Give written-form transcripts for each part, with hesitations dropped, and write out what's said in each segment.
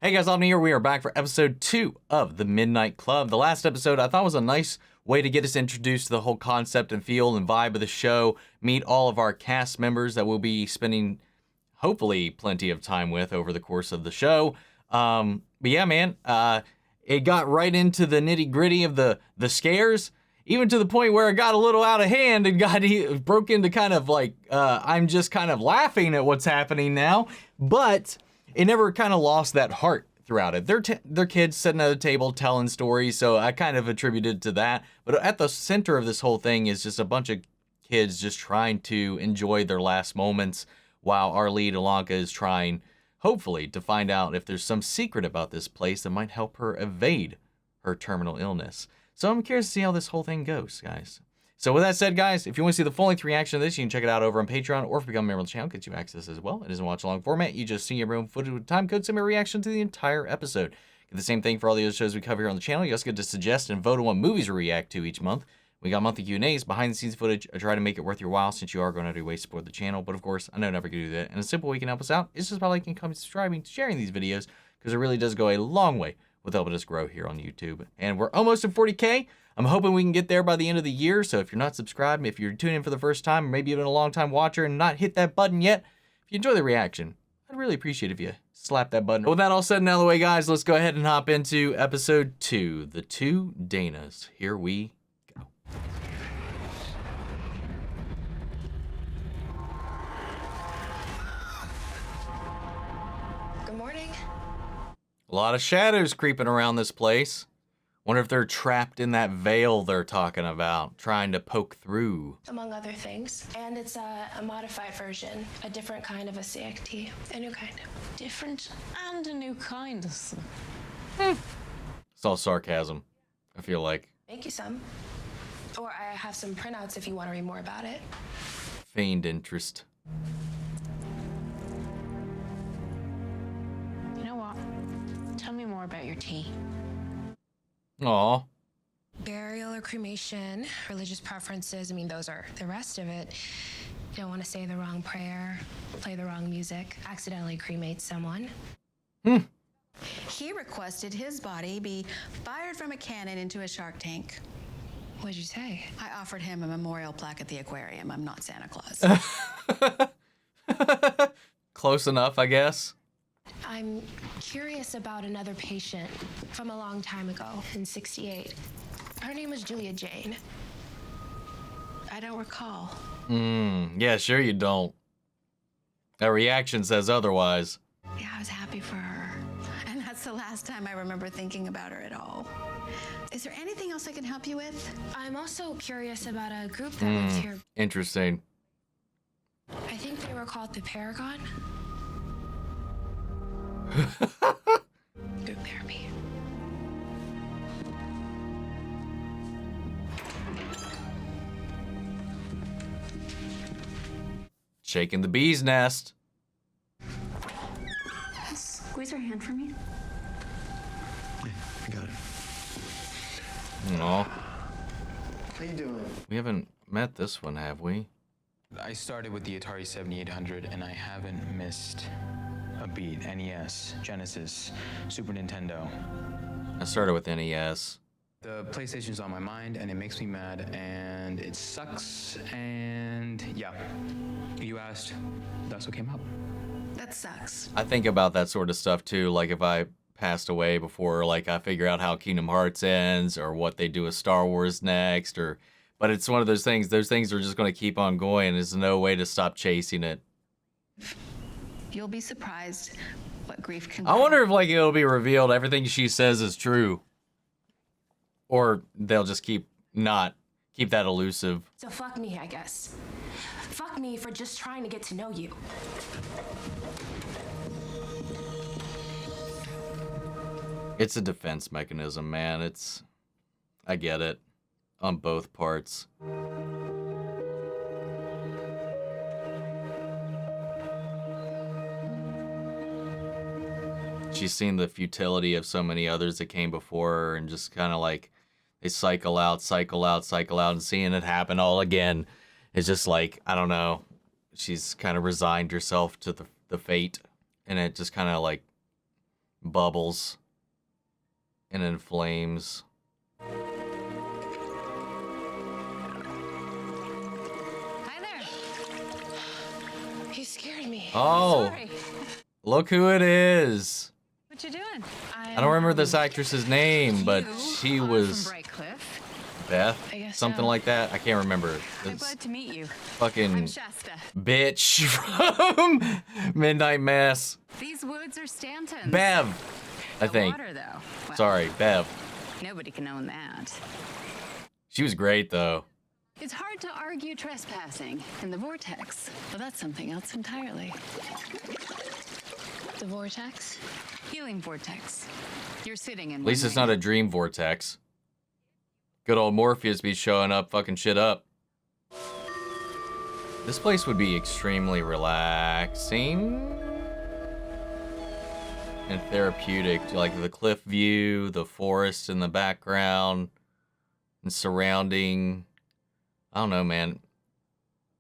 Hey guys, I'm here. We are back for episode 2 of The Midnight Club. The last episode I thought was a nice way to get us introduced to the whole concept and feel and vibe of the show, meet all of our cast members that we'll be spending hopefully plenty of time with over the course of the show. But yeah, man, it got right into the nitty gritty of the scares, even to the point where it got a little out of hand and broke into kind of like, I'm just kind of laughing at what's happening now, but it never kind of lost that heart throughout it. They're kids sitting at a table telling stories, so I kind of attributed to that. But at the center of this whole thing is just a bunch of kids just trying to enjoy their last moments while our lead Ilonka is trying, hopefully, to find out if there's some secret about this place that might help her evade her terminal illness. So I'm curious to see how this whole thing goes, guys. So with that said, guys, if you want to see the full-length reaction to this, you can check it out over on Patreon, or if you become a member of the channel, it gets you access as well. It is a watch-along format. You just see everyone footage with time code, send me a reaction to the entire episode. Get the same thing for all the other shows we cover here on the channel. You also get to suggest and vote on what movies we react to each month. We got monthly Q&As, behind-the-scenes footage. I try to make it worth your while since you are going out of your way to support the channel. But of course, I know never can do that. And a simple way you can help us out is just by liking, commenting, subscribing, sharing these videos, because it really does go a long way with helping us grow here on YouTube. And we're almost at 40K. I'm hoping we can get there by the end of the year, so if you're not subscribed, if you're tuning in for the first time, or maybe you've been a long-time watcher and not hit that button yet, if you enjoy the reaction, I'd really appreciate it if you slap that button. With that all said and out of the way, guys, let's go ahead and hop into episode 2, The Two Danas. Here we go. Good morning. A lot of shadows creeping around this place. Wonder if they're trapped in that veil they're talking about, trying to poke through. Among other things. And it's a modified version, a different kind of a CXT, a new kind. Different and a new kind. It's all sarcasm, I feel like. Make you some. Or I have some printouts if you want to read more about it. Feigned interest. You know what? Tell me more about your tea. Aw. Burial or cremation, religious preferences, I mean, those are the rest of it. You don't want to say the wrong prayer, play the wrong music, accidentally cremate someone. He requested his body be fired from a cannon into a shark tank. What'd you say? I offered him a memorial plaque at the aquarium. I'm not Santa Claus. Close enough, I guess. I'm curious about another patient from a long time ago in '68. Her name was Julia Jane. I don't recall. Yeah, sure you don't. That reaction says otherwise. Yeah, I was happy for her. And that's the last time I remember thinking about her at all. Is there anything else I can help you with? I'm also curious about a group that lives here. Interesting. I think they were called the Paragon. Group therapy. Shaking the bee's nest. Squeeze her hand for me. Yeah, I got it. Aw. How you doing? We haven't met this one, have we? I started with the Atari 7800 and I haven't missed a beat. NES, Genesis, Super Nintendo. I started with NES. The PlayStation's on my mind and it makes me mad and it sucks and yeah. You asked, that's what came up. That sucks. I think about that sort of stuff too, like if I passed away before, like I figure out how Kingdom Hearts ends or what they do with Star Wars next, but it's one of those things are just going to keep on going. There's no way to stop chasing it. You'll be surprised what grief can I wonder if like it'll be revealed everything she says is true. Or they'll just keep that elusive. So fuck me, I guess. Fuck me for just trying to get to know you. It's a defense mechanism, man. I get it. On both parts. She's seen the futility of so many others that came before her and just kind of like, they cycle out, and seeing it happen all again. It's just like, I don't know. She's kind of resigned herself to the fate, and it just kind of like bubbles and in flames. Hi there. You scared me. Oh, Sorry. look who it is. What you doing? I don't remember this actress's name, but she was Beth, I guess something so. like that. I can't remember. I'm It's glad to meet you. fucking I'm Shasta. bitch from Midnight Mass. These woods are Stanton's. Bev, I The think. water, though. Well, Sorry, Bev. Nobody can own that. She was great though. It's hard to argue trespassing in the vortex. Well, that's something else entirely. The vortex? Healing vortex. You're sitting in. At least it's not a dream vortex. Good old Morpheus be showing up, fucking shit up. This place would be extremely relaxing and therapeutic. Like the cliff view, the forest in the background, and surrounding. I don't know, man.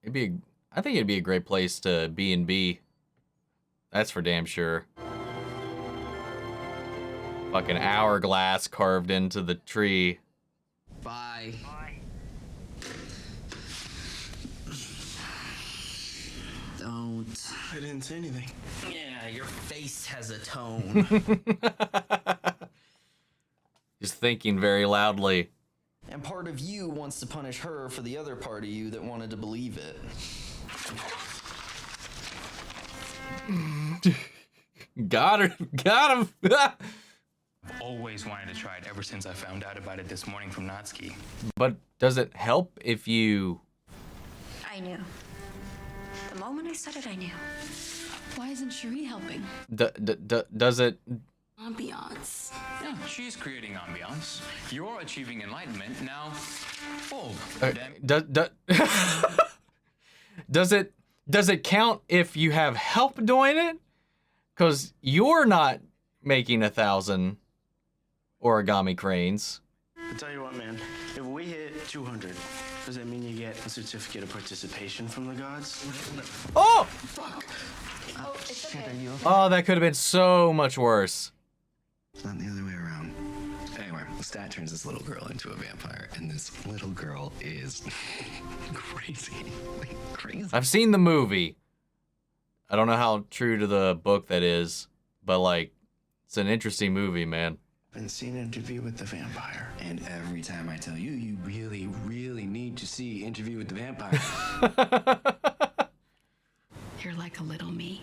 I think it'd be a great place to B&B. That's for damn sure. Fucking hourglass carved into the tree. Bye. Don't. I didn't say anything. Yeah, your face has a tone. He's thinking very loudly. And part of you wants to punish her for the other part of you that wanted to believe it. Got her. Got him. I've always wanted to try it ever since I found out about it this morning from Natsuki. But does it help if you... I knew. The moment I said it, I knew. Why isn't Cherie helping? Does it... Ambiance. Yeah, she's creating ambiance. You're achieving enlightenment. Now, fold. Does it count if you have help doing it? Because you're not making 1,000 origami cranes. I'll tell you what, man. If we hit 200, does that mean you get a certificate of participation from the gods? Oh! Fuck! Oh, it's okay. Oh, that could have been so much worse. It's not the other way around. Anyway, the stat turns this little girl into a vampire, and this little girl is crazy. Like, crazy. I've seen the movie. I don't know how true to the book that is, but like, it's an interesting movie, man. Been seen Interview with the Vampire. And every time I tell you, you really, really need to see Interview with the Vampire. You're like a little me.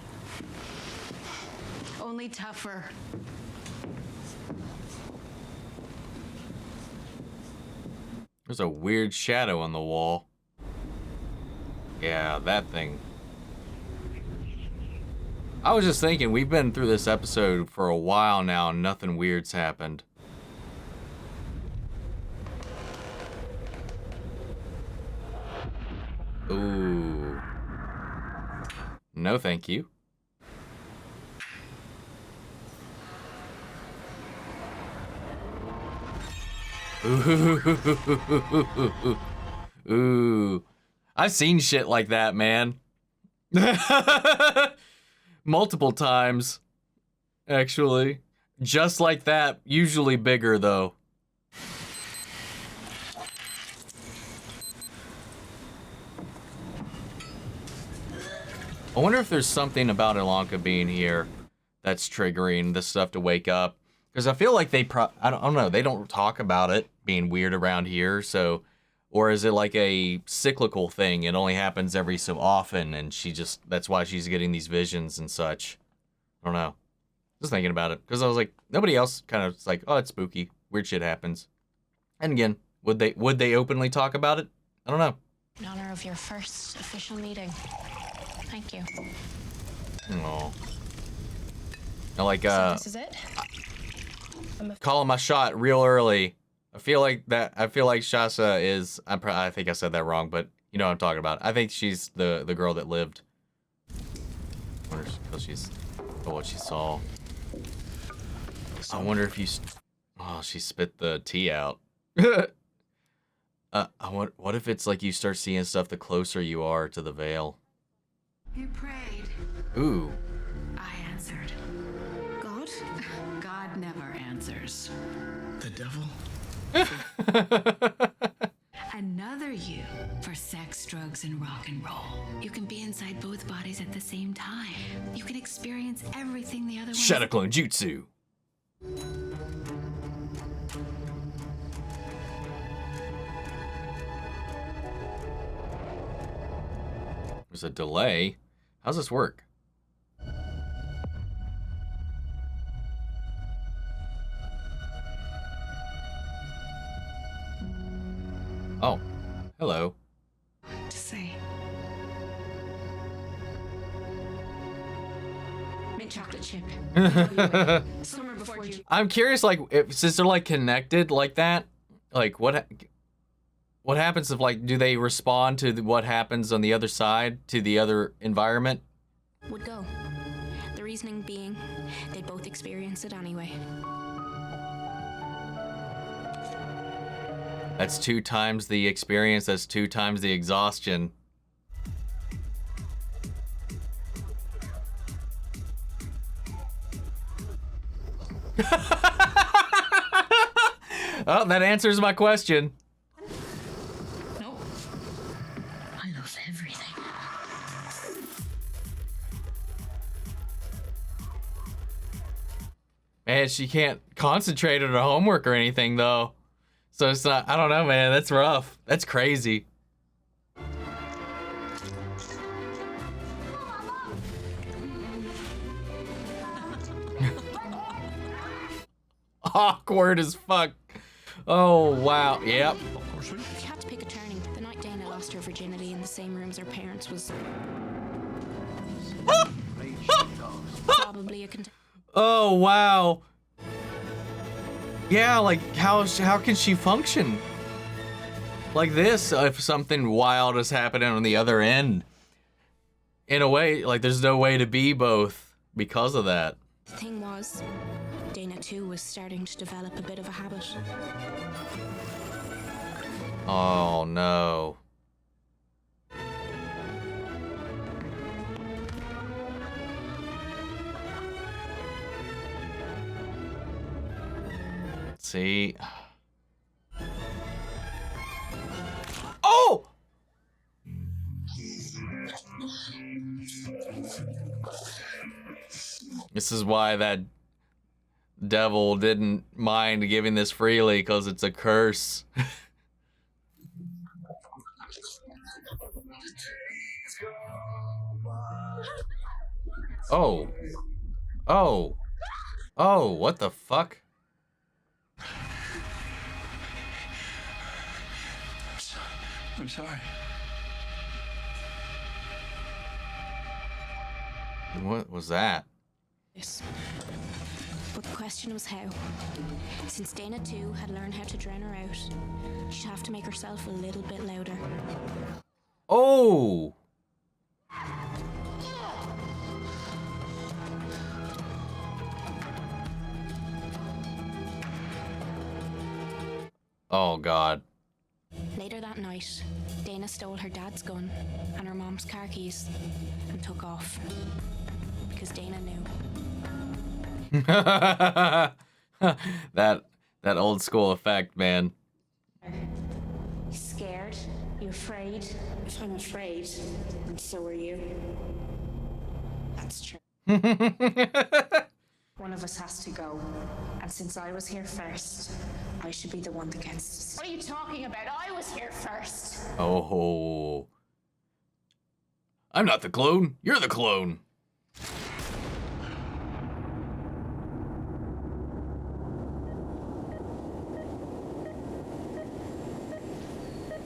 Only tougher. There's a weird shadow on the wall. Yeah, that thing. I was just thinking, we've been through this episode for a while now and nothing weird's happened. Ooh. No, thank you. Ooh. Ooh. I've seen shit like that, man. Multiple times, actually. Just like that, usually bigger, though. I wonder if there's something about Ilonka being here that's triggering this stuff to wake up. Because I feel like they I don't know, they don't talk about it being weird around here, so... Or is it like a cyclical thing? It only happens every so often, and that's why she's getting these visions and such. I don't know. Just thinking about it. Because I was like, nobody else kind of like, oh, it's spooky. Weird shit happens. And again, would they openly talk about it? I don't know. In honor of your first official meeting. Thank you. Oh. Like, So this is it? calling my shot real early. I feel like Shasta is, I think I said that wrong, but you know what I'm talking about. I think she's the girl that lived. I wonder if she's what she saw. I wonder if she spit the tea out. What if it's like you start seeing stuff the closer you are to the veil? You prayed. Ooh. I answered. God? God never answers. The devil? Another you for sex, drugs, and rock and roll. You can be inside both bodies at the same time. You can experience everything the other one. Shadow clone jutsu. There's a delay. How's this work? Oh, hello. To say. Mint chocolate chip. Summer before you. I'm curious, like, since they're like connected like that, like what happens if like do they respond to what happens on the other side to the other environment? Would go. The reasoning being, they'd both experience it anyway. That's 2 times the experience. That's 2 times the exhaustion. Oh, that answers my question. Nope. I love everything. Man, she can't concentrate on her homework or anything though. So it's not, I don't know, man. That's rough. That's crazy. Awkward as fuck. Oh, wow. Yep. If you had to pick a turning, the night Dana lost her virginity in the same room as her parents was probably a Oh, wow. Yeah, like, how can she function like this if something wild is happening on the other end? In a way, like, there's no way to be both because of that. The thing was, Dana too was starting to develop a bit of a habit. Oh, no. See? Oh! This is why that devil didn't mind giving this freely, because it's a curse. Oh. Oh. Oh, what the fuck? I'm sorry. What was that? Yes. But the question was how. Since Dana too had learned how to drown her out, she'd have to make herself a little bit louder. Oh! Oh, God. Later that night, Dana stole her dad's gun and her mom's car keys and took off. Because Dana knew. that old school effect, man. Scared? You afraid? If I'm afraid, and so are you. That's true. One of us has to go. And since I was here first, I should be the one that gets to. What are you talking about? I was here first. Oh. I'm not the clone. You're the clone.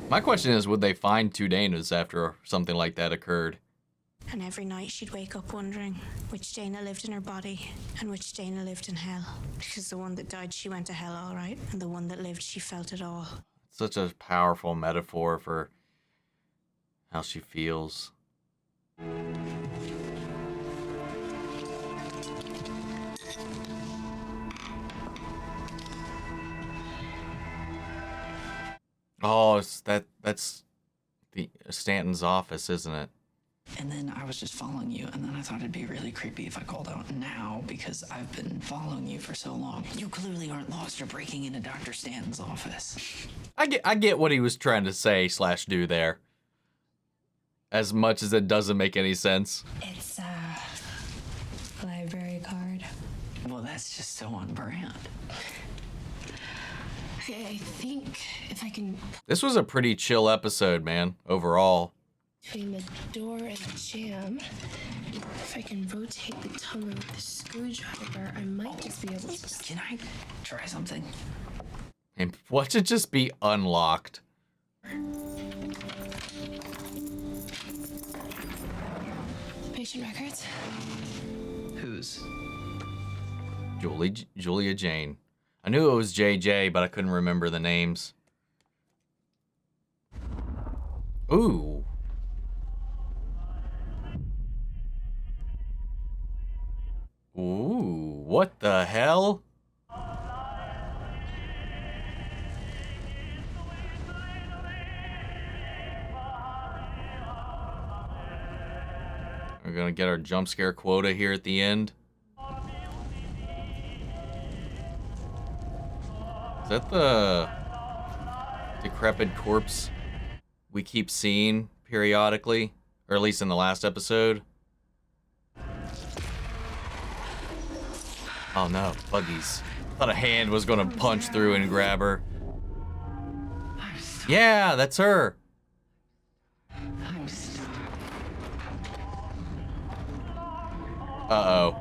My question is, would they find 2 Danas after something like that occurred? And every night she'd wake up wondering which Dana lived in her body and which Dana lived in hell. Because the one that died, she went to hell all right. And the one that lived, she felt it all. Such a powerful metaphor for how she feels. Oh, that's the Stanton's office, isn't it? And then I was just following you, and then I thought it'd be really creepy if I called out now because I've been following you for so long. You clearly aren't lost or breaking into Dr. Stanton's office. I get what he was trying to say / do there. As much as it doesn't make any sense. It's a library card. Well, that's just so on brand. Okay, I think if I can This was a pretty chill episode, man, overall. between the door and the jam, if I can rotate the tunnel with the screwdriver, I might just be able to. Can I try something? And watch it just be unlocked. Patient records. Whose? Julia Jane. I knew it was JJ, but I couldn't remember the names. Ooh. Ooh, what the hell? We're gonna get our jump scare quota here at the end. Is that the decrepit corpse we keep seeing periodically? Or at least in the last episode? Oh no, buggies. Thought a hand was gonna punch through and grab her. Yeah, that's her. I'm stuck. Uh-oh.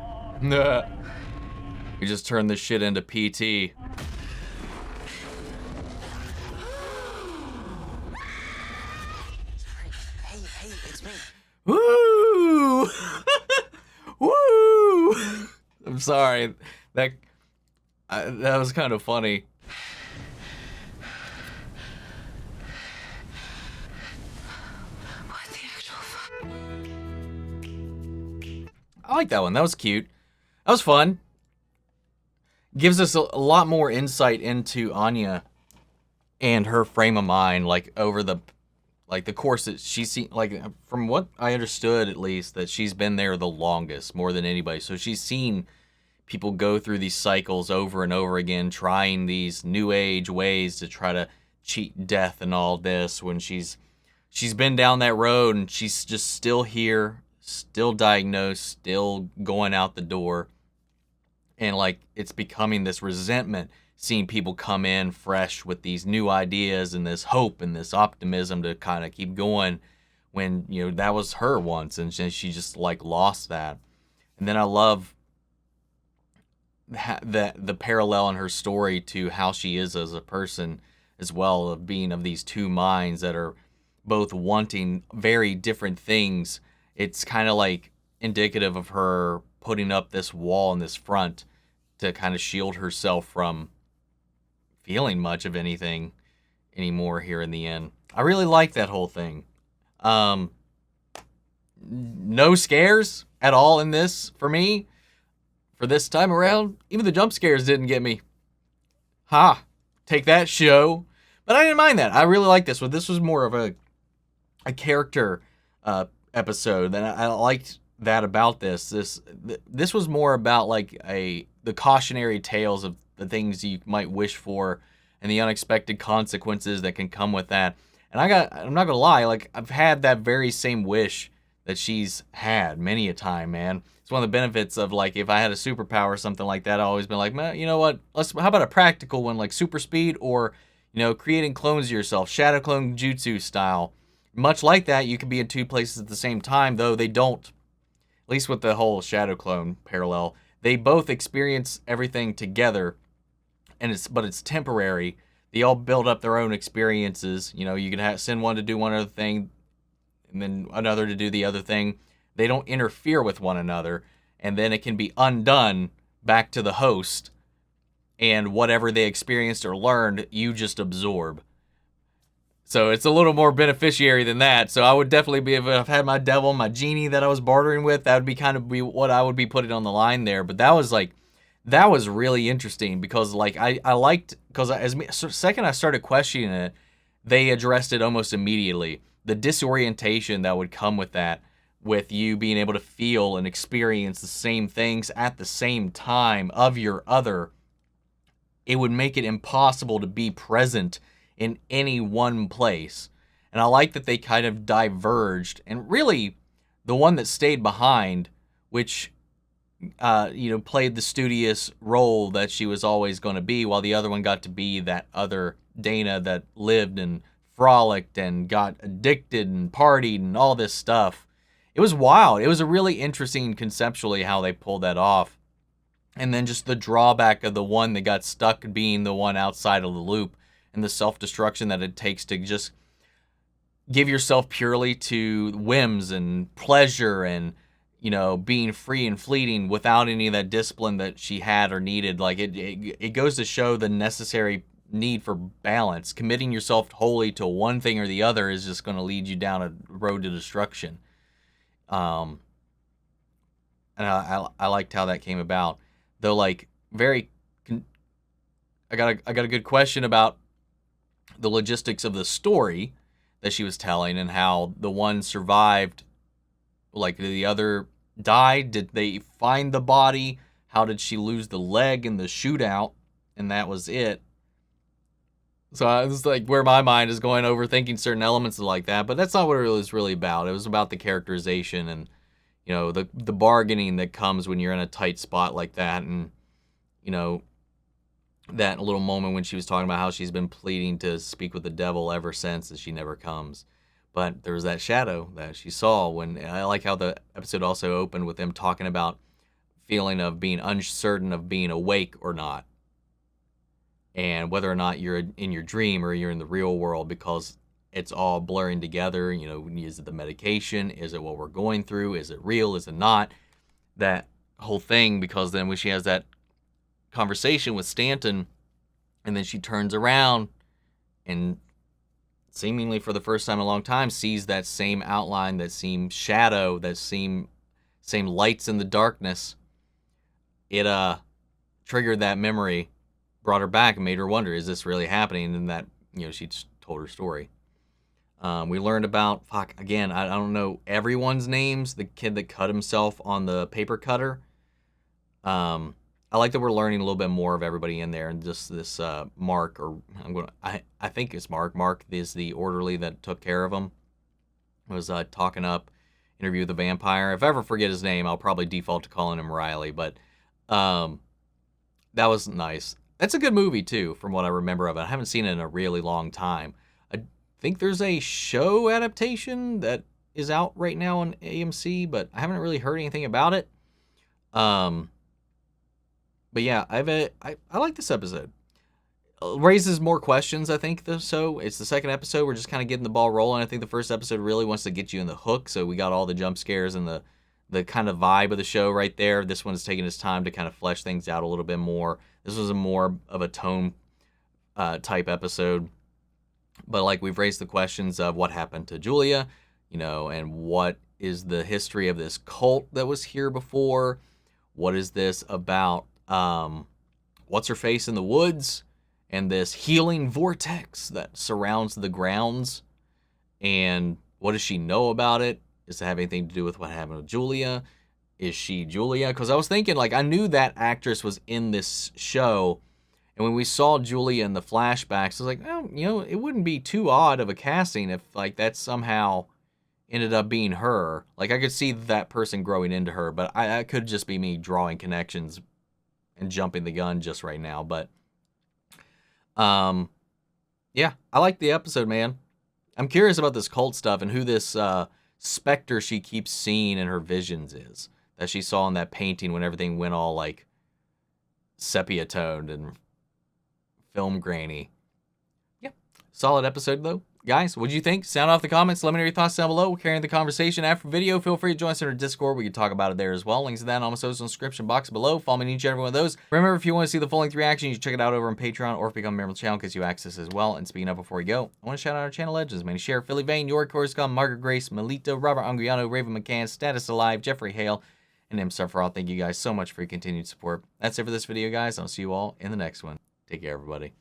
We just turned this shit into PT. Hey, it's me. Woo! Woo! I'm sorry. That was kind of funny. What the actual fuck? I like that one. That was cute. That was fun. Gives us a lot more insight into Anya and her frame of mind, like over the course that she's seen, like from what I understood at least, that she's been there the longest, more than anybody. So she's seen people go through these cycles over and over again, trying these new age ways to try to cheat death and all this. When she's been down that road and she's just still here, still diagnosed, still going out the door. And like it's becoming this resentment, seeing people come in fresh with these new ideas and this hope and this optimism to kind of keep going, when, you know, that was her once and she just like lost that. And then I love the parallel in her story to how she is as a person as well, of being of these two minds that are both wanting very different things. It's kind of like indicative of her putting up this wall in this front to kind of shield herself from feeling much of anything anymore here in the end. I really like that whole thing. No scares at all in this for me. For this time around, even the jump scares didn't get me. Ha! Take that, show. But I didn't mind that. I really like this one. This was more of a character episode, and I liked that about this. This was more about like the cautionary tales of the things you might wish for and the unexpected consequences that can come with that. And I'm not gonna lie, like I've had that very same wish that she's had many a time, man. It's one of the benefits of, like, if I had a superpower or something like that, I've always been like, man, you know what? How about a practical one, like super speed, or, you know, creating clones of yourself, shadow clone jutsu style. Much like that, you can be in two places at the same time, though they don't. At least with the whole shadow clone parallel, they both experience everything together, but it's temporary. They all build up their own experiences. You know, you can send one to do one other thing, and then another to do the other thing. They don't interfere with one another, and then it can be undone back to the host, and whatever they experienced or learned, you just absorb. So it's a little more beneficiary than that. So I would definitely be, if I've had my devil, my genie that I was bartering with, that would be kind of what I would be putting on the line there. But that was really interesting, because like I liked, because second I started questioning it, they addressed it almost immediately. The disorientation that would come with that with you being able to feel and experience the same things at the same time of your other, it would make it impossible to be present in any one place. And I like that they kind of diverged, and really the one that stayed behind, which played the studious role that she was always going to be, while the other one got to be that other Dana that lived and frolicked and got addicted and partied and all this stuff. It was wild. It was a really interesting conceptually how they pulled that off. And then just the drawback of the one that got stuck being the one outside of the loop, and the self-destruction that it takes to just give yourself purely to whims and pleasure and, being free and fleeting without any of that discipline that she had or needed. Like it goes to show the necessary need for balance. Committing yourself wholly to one thing or the other is just going to lead you down a road to destruction. And I liked how that came about. Though, like, I got a good question about the logistics of the story that she was telling, and how the one survived. Like, the other died. Did they find the body? How did she lose the leg in the shootout? And that was it. So it's like where my mind is going, overthinking certain elements like that. But that's not what it was really about. It was about the characterization and, the bargaining that comes when you're in a tight spot like that. And, that little moment when she was talking about how she's been pleading to speak with the devil ever since, and she never comes. But there was that shadow that she saw when, I like how the episode also opened with them talking about feeling of being uncertain of being awake or not. And whether or not you're in your dream or you're in the real world, because it's all blurring together. Is it the medication? Is it what we're going through? Is it real? Is it not? That whole thing, because then when she has that conversation with Stanton, and then she turns around and seemingly for the first time in a long time sees that same outline, that same shadow, that same lights in the darkness. It triggered that memory, brought her back, and made her wonder, is this really happening? And that, she just told her story. We learned about, again, I don't know everyone's names. The kid that cut himself on the paper cutter. I like that we're learning a little bit more of everybody in there, and just this Mark, or I think it's Mark. Mark is the orderly that took care of him. Was talking up, Interview with the Vampire. If I ever forget his name, I'll probably default to calling him Riley. But that was nice. That's a good movie too, from what I remember of it. I haven't seen it in a really long time. I think there's a show adaptation that is out right now on AMC, but I haven't really heard anything about it. But yeah, I like this episode. It raises more questions, I think, though. So it's the second episode. We're just kind of getting the ball rolling. I think the first episode really wants to get you in the hook. So we got all the jump scares and the kind of vibe of the show right there. This one's taking its time to kind of flesh things out a little bit more. This was a more of a tone type episode. But like, we've raised the questions of what happened to Julia, and what is the history of this cult that was here before? What is this about? What's her face in the woods, and this healing vortex that surrounds the grounds, and what does she know about it? Does it have anything to do with what happened with Julia? Is she Julia? Because I was thinking, like, I knew that actress was in this show, and when we saw Julia in the flashbacks, I was like, well, it wouldn't be too odd of a casting if, like, that somehow ended up being her. Like, I could see that person growing into her, but I could just be me drawing connections and jumping the gun just right now. But yeah, I like the episode, man. I'm curious about this cult stuff and who this specter she keeps seeing in her visions is, that she saw in that painting when everything went all like sepia toned and film grainy. Yeah, solid episode though. Guys, what'd you think? Sound off the comments. Let me know your thoughts down below. We're carrying the conversation after video. Feel free to join us in our Discord. We can talk about it there as well. Links to that and all my socials in the description box below. Follow me on each and every one of those. Remember, if you want to see the full-length reaction, you can check it out over on Patreon or become a member of the channel because you access as well. And speaking of before we go, I want to shout out our channel legends. Manny Share, Philly Vane, York Coruscant, Margaret Grace, Melita, Robert Anguiano, Raven McCann, Status Alive, Jeffrey Hale, and M. Stuff for all. Thank you guys so much for your continued support. That's it for this video, guys. I'll see you all in the next one. Take care, everybody.